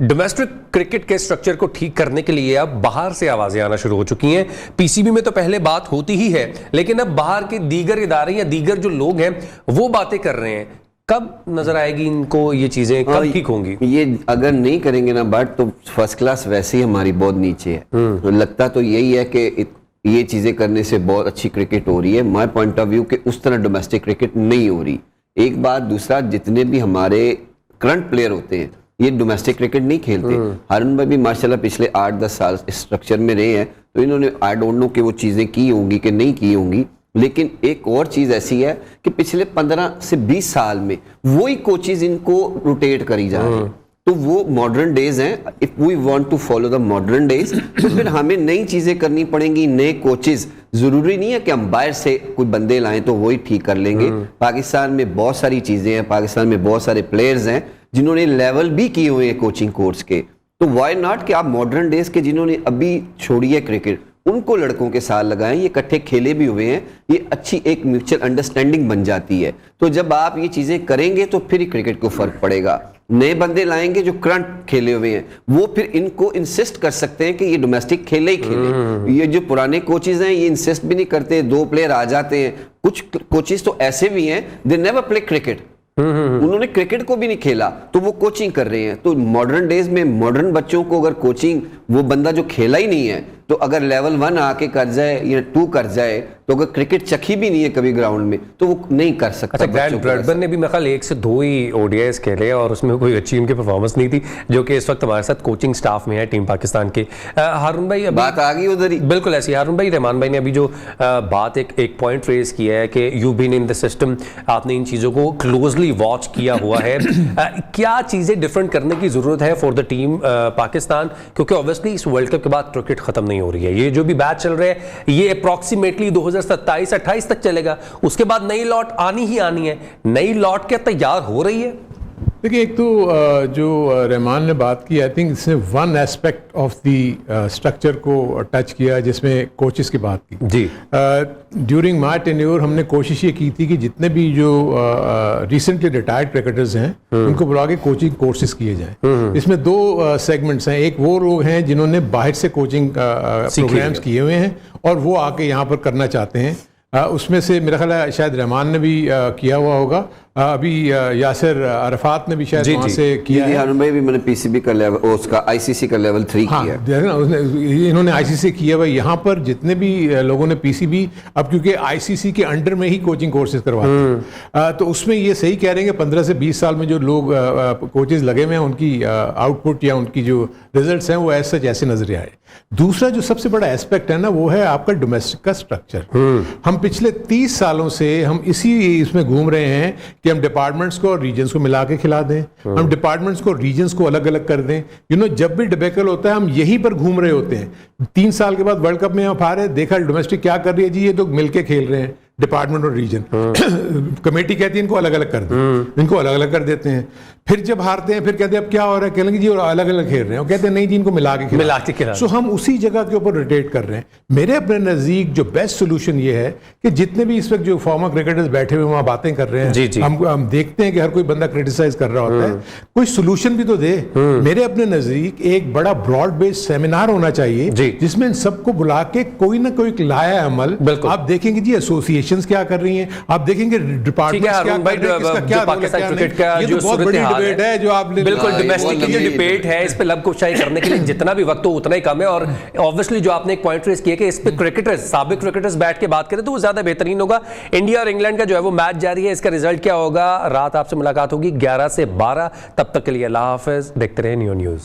[SPEAKER 1] domestic cricket के स्ट्रक्चर को ठीक करने के लिए अब बाहर से आवाजें आना शुरू हो चुकी हैं। पीसीबी में तो पहले बात होती ही है, लेकिन अब बाहर के दीगर इदारे या दीगर जो लोग हैं वो बातें कर रहे हैं। कब नजर आएगी इनको ये चीजें, कब ठीक होंगी?
[SPEAKER 3] ये अगर नहीं करेंगे ना बट तो फर्स्ट क्लास वैसे ही हमारी बहुत नीचे है। तो लगता तो यही है कि ये चीजें करने से बहुत अच्छी क्रिकेट हो रही है। माय पॉइंट ऑफ व्यू कि उस तरह डोमेस्टिक क्रिकेट नहीं हो रही, एक बात। दूसरा, जितने भी हमारे करंट प्लेयर होते हैं ये डोमेस्टिक क्रिकेट नहीं खेलते। हारून भाई भी माशाल्लाह पिछले 8-10 साल इस स्ट्रक्चर में रहे हैं, तो इन्होंने आई डोंट नो कि वो चीज़ें की होंगी कि नहीं की होंगी। लेकिन एक और चीज़ ऐसी है कि पिछले 15 से 20 साल में वही कोचेज इनको रोटेट करी जा रही हैं, तो वो मॉडर्न डेज हैं। If we want to follow the modern days तो फिर हमें नई चीज़ें करनी पड़ेंगी, नए कोचेज। जरूरी नहीं है कि हम बाहर से कोई बंदे लाएं तो वही ठीक कर लेंगे। पाकिस्तान में बहुत सारी चीज़ें हैं, पाकिस्तान में बहुत सारे प्लेयर्स हैं जिन्होंने लेवल भी किए हुए हैं कोचिंग कोर्स के, तो व्हाई नॉट कि आप मॉडर्न डेज के जिन्होंने अभी छोड़ी है क्रिकेट उनको लड़कों के साथ लगाएं। ये इकट्ठे खेले भी हुए हैं, ये अच्छी एक म्यूचुअल अंडरस्टैंडिंग बन जाती है। तो जब आप ये चीजें करेंगे तो फिर ही क्रिकेट को फर्क पड़ेगा। नए बंदे लाएंगे जो करंट खेले हुए हैं, वो फिर इनको इंसिस्ट कर सकते हैं कि ये डोमेस्टिक खेले ही खेले। ये जो पुराने कोचेज हैं ये इंसिस्ट भी नहीं करते, 2 प्लेयर आ जाते हैं। कुछ कोचेज तो ऐसे भी हैं दे नेवर प्ले क्रिकेट, उन्होंने क्रिकेट को भी नहीं खेला तो वो कोचिंग कर रहे हैं। तो मॉडर्न डेज में मॉडर्न बच्चों को अगर कोचिंग, वो बंदा जो खेला ही नहीं है तो अगर लेवल 1 आके कर जाए या 2 कर जाए, तो अगर क्रिकेट चखी भी नहीं है कभी ग्राउंड में तो वो नहीं कर सकता।
[SPEAKER 1] अच्छा, ग्रैंड ब्रैडबर्न ने भी मेरे ख्याल 1 से 2 ही ओडीआईस खेले और उसमें कोई अच्छी उनकी परफॉर्मेंस नहीं थी, जो कि इस वक्त हमारे साथ कोचिंग स्टाफ में है टीम पाकिस्तान के। हारून भाई
[SPEAKER 3] बात आ गई उधर ही,
[SPEAKER 1] बिल्कुल ऐसी। हारून भाई, रहमान भाई ने अभी जो बात एक पॉइंट रेज किया है कि you been in the system, आपने इन चीज़ों को क्लोजली वॉच किया हुआ है। क्या चीज़ें डिफरेंट करने की जरूरत है फॉर द टीम पाकिस्तान, क्योंकि ऑब्वियसली इस वर्ल्ड कप के बाद क्रिकेट खत्म नहीं हो रही है। ये जो भी बैच चल रहे हैं ये अप्रॉक्सीमेटली 2027-28 तक चलेगा, उसके बाद नई लॉट आनी ही आनी है। नई लॉट क्या तैयार हो रही है?
[SPEAKER 2] देखिए, एक तो जो रहमान ने बात की, आई थिंक इसने one aspect of the structure को टच किया जिसमें कोचेस की बात की
[SPEAKER 1] जी।
[SPEAKER 2] ड्यूरिंग माय टेन्योर हमने कोशिश ये की थी कि जितने भी जो रिसेंटली रिटायर्ड क्रिकेटर्स हैं उनको बुला के कोचिंग कोर्सेज किए जाएं। इसमें दो सेगमेंट्स हैं। एक वो लोग हैं जिन्होंने बाहर से कोचिंग प्रोग्राम्स किए हुए हैं और वो आके यहाँ पर करना चाहते हैं। उसमें से मेरा ख्याल है शायद रहमान ने भी किया हुआ होगा, अभी यासिर अरफात ने भी शायद वहाँ से किया है।
[SPEAKER 3] भाई भी मैंने पीसीबी का लेवल, उसका आईसीसी का लेवल 3 किया है।
[SPEAKER 2] इन्होंने आईसीसी किया हुआ। यहाँ पर जितने भी लोगों ने पीसीबी, अब क्योंकि आईसीसी के अंडर में ही कोचिंग कोर्सेज करवाते हैं, तो उसमें ये सही कह रहे हैं कि 15 से 20 साल में जो लोग कोचेज लगे हुए हैं उनकी आउटपुट या उनकी जो रिजल्ट्स हैं वो ऐसे जैसे नजर आए। दूसरा जो सबसे बड़ा एस्पेक्ट है ना, वो है आपका डोमेस्टिक का स्ट्रक्चर। हम पिछले 30 सालों से हम इसी इसमें घूम रहे हैं कि हम डिपार्टमेंट्स को और रीजन्स को मिला के खिला दें, हम डिपार्टमेंट्स को रीजन्स को अलग अलग कर दें। जब भी डिबेकल होता है हम यहीं पर घूम रहे होते हैं। 3 साल के बाद वर्ल्ड कप में हम आ रहे, देखा डोमेस्टिक क्या कर रही है जी, ये तो मिलके खेल रहे हैं डिपार्टमेंट और रीजन। कमेटी कहती है इनको अलग अलग कर दें, इनको अलग अलग कर देते हैं। फिर जब हारते हैं फिर कहते हैं अब क्या हो रहा है, कहेंगे जी और अलग अलग खेल रहे हैं, और कहते हैं नहीं जी इनको मिला के खिला। सो हम उसी जगह के ऊपर रोटेट कर रहे हैं। मेरे अपने नजदीक जो बेस्ट सोल्यूशन ये है कि जितने भी इस वक्त जो फॉर्मर क्रिकेटर्स बैठे हुए वहां बातें कर रहे हैं, हम देखते हैं कि हर कोई बंदा क्रिटिसाइज कर रहा होता है, कोई सोल्यूशन भी तो दे। मेरे अपने नजदीक एक बड़ा ब्रॉड बेस्ड सेमिनार होना चाहिए जिसमें सबको बुला के कोई ना कोई लाया अमल। आप देखेंगे जी एसोसिएशन क्या कर रही हैं, आप देखेंगे डिपार्टमेंट्स क्या कर रहे हैं, किसका क्या रोल है। ये तो बहुत बड़ी डिबेट है जो आपने
[SPEAKER 1] बिल्कुल डोमेस्टिक की जो डिबेट है, इस पे लबकुशाई करने के लिए जितना भी वक्त हो उतना ही कम है। और ऑब्वियसली जो आपने एक पॉइंट रेज किया कि इस पे क्रिकेटर्स, साबिक क्रिकेटर्स बैठ के बात करें तो वो ज्यादा बेहतरीन होगा। इंडिया और इंग्लैंड का जो है वो मैच जारी है, इसका रिजल्ट क्या होगा रात आपसे मुलाकात होगी 11 से 12। तब तक के लिए अल्लाह हाफिज, देखते रहे न्यू न्यूज।